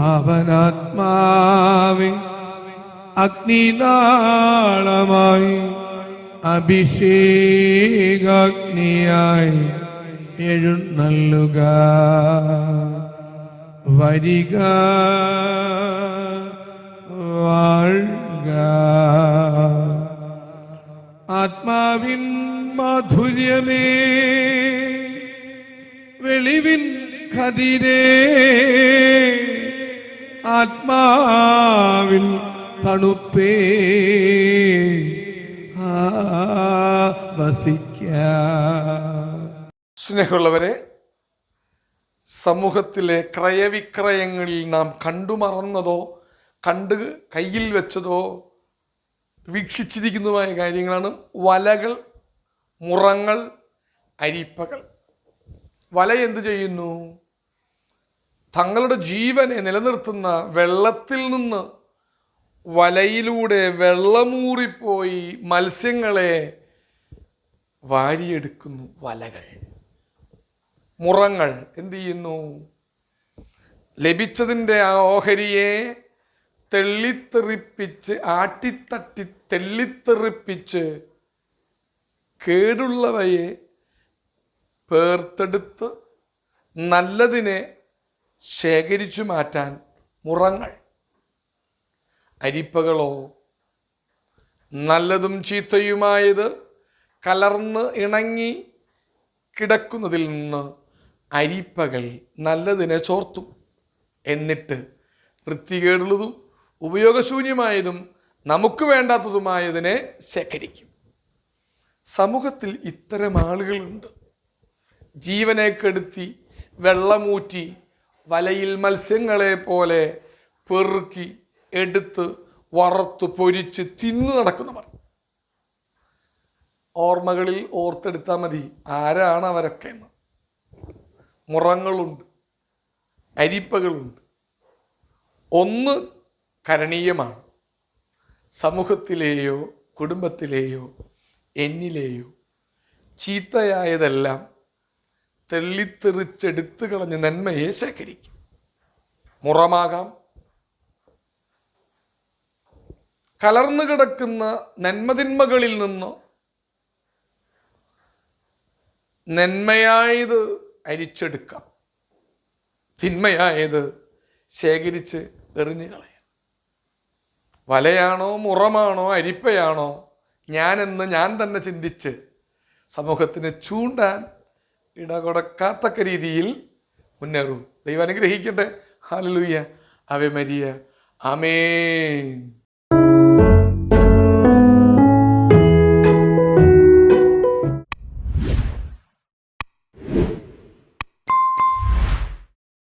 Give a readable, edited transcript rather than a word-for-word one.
അവനാത്മാവെ അഗ്നിനാളമായി അഭിഷേകാഗ്നിയായി എഴുന്നള്ളുക. വരിക, വാഴുക. ആത്മാവിൻ മാധുര്യമേ, വെളിവിൻ കതിരേ, ആത്മാവിൻ തണുപ്പേ, സ്നേഹമുള്ളവരെ, സമൂഹത്തിലെ ക്രയവിക്രയങ്ങളിൽ നാം കണ്ടുമറന്നതോ കണ്ട് കയ്യിൽ വെച്ചതോ വീക്ഷിച്ചിരിക്കുന്നതുമായ കാര്യങ്ങളാണ് വലകൾ, മുറങ്ങൾ, അരിപ്പകൾ. വല എന്തു ചെയ്യുന്നു? തങ്ങളുടെ ജീവനെ നിലനിർത്തുന്ന വെള്ളത്തിൽ നിന്ന് വലയിലൂടെ വെള്ളമൂറിപ്പോയി മത്സ്യങ്ങളെ വാരിയെടുക്കുന്നു വലകൾ. മുറങ്ങൾ എന്തു ചെയ്യുന്നു? ലഭിച്ചതിൻ്റെ ആ ഓഹരിയെ തെള്ളിത്തെറിപ്പിച്ച്, ആട്ടിത്തട്ടി തെള്ളിത്തെറിപ്പിച്ച് കേടുള്ളവയെ പേർത്തെടുത്ത് നല്ലതിനെ ശേഖരിച്ചു മാറ്റാൻ മുറങ്ങൾ. അരിപ്പകളോ നല്ലതും ചീത്തയുമായത് കലർന്ന് ഇണങ്ങി കിടക്കുന്നതിൽ നിന്ന് അരിപ്പകൾ നല്ലതിനെ ചോർത്തും. എന്നിട്ട് വൃത്തികേടുള്ളതും ഉപയോഗശൂന്യമായതും നമുക്ക് വേണ്ടാത്തതുമായതിനെ ശേഖരിക്കും. സമൂഹത്തിൽ ഇത്തരം ആളുകളുണ്ട്. ജീവനെ കെടുത്തി വെള്ളമൂറ്റി വലയിൽ മത്സ്യങ്ങളെ പോലെ പെറുക്കി എടുത്ത് വറുത്ത് പൊരിച്ച് തിന്നു നടക്കുന്നവർ. ഓർമ്മകളിൽ ഓർത്തെടുത്താൽ മതി ആരാണ് അവരൊക്കെ എന്ന്. മുറങ്ങളുണ്ട്, അരിപ്പകളുണ്ട്. ഒന്ന് കരണീയമാണ്. സമൂഹത്തിലെയോ കുടുംബത്തിലെയോ എന്നിലെയോ ചീത്തയായതെല്ലാം തെള്ളിത്തെറിച്ചെടുത്തു കളഞ്ഞ് നന്മയെ ശേഖരിക്കും. മുറമാകാം, കലർന്നു കിടക്കുന്ന നന്മതിന്മകളിൽ നിന്ന് നന്മയായത് അരിച്ചെടുക്കാം, തിന്മയായത് ശേഖരിച്ച് എറിഞ്ഞു കളയാം. വലയാണോ മുറമാണോ അരിപ്പയാണോ ഞാനെന്ന് ഞാൻ തന്നെ ചിന്തിച്ച് സമൂഹത്തിന് ചൂണ്ടാൻ ഇടകൊടുക്കാത്തക്ക രീതിയിൽ മുന്നേറൂ. ദൈവം അനുഗ്രഹിക്കട്ടെ. ഹല്ലേലൂയ. Ave Maria. ആമേൻ.